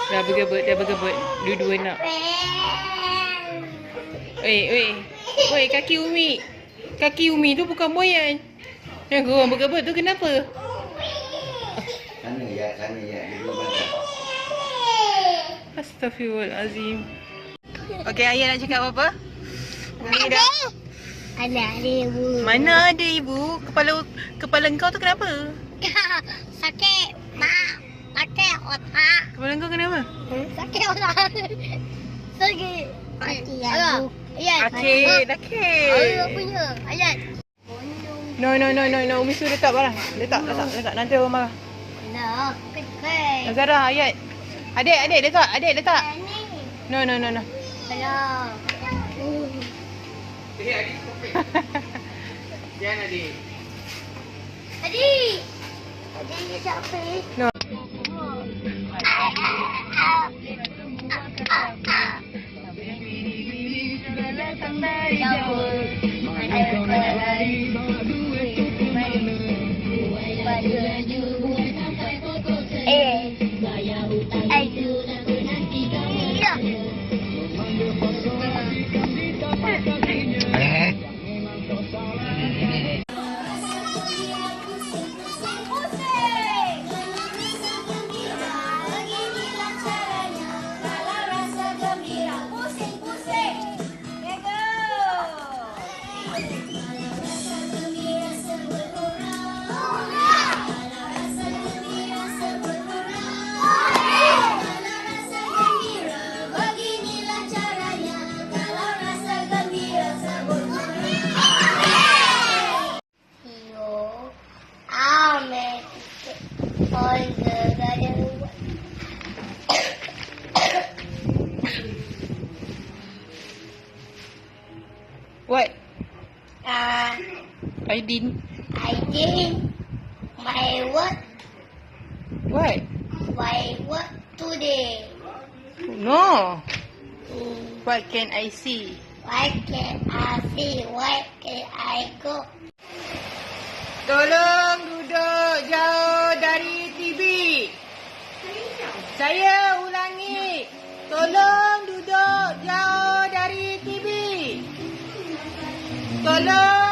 Dah bergebut. Dua-dua nak. Oi, kaki Umi tu bukan moyan. Yang korang bergebut tu kenapa? Sana ya. Dia belum makan. Astaghfirullahalazim. Okey, Ayah nak cakap apa? Umi dah. Ada ibu. Mana ada ibu? Kepala kau tu kenapa? Sakit, mak. Sakit otak. Kepala kau kenapa? Sakit otak. Sakit. Mati aku. Ayat. Dakil. Ayat punya. Ayat. No. Umi suruh letak barang. Letak. Nanti orang marah. Nah, kekek. Nazara, Ayat. Adik letak. No. Salah. Adik. Jangan adik. Adik ni siapa? No. What? Aidin. My work. What? My work today. No. What can I see? Why can I see? Why can I go? Tolong duduk jauh dari TV. Saya ulangi. Tolong duduk jauh dari TV. Tolong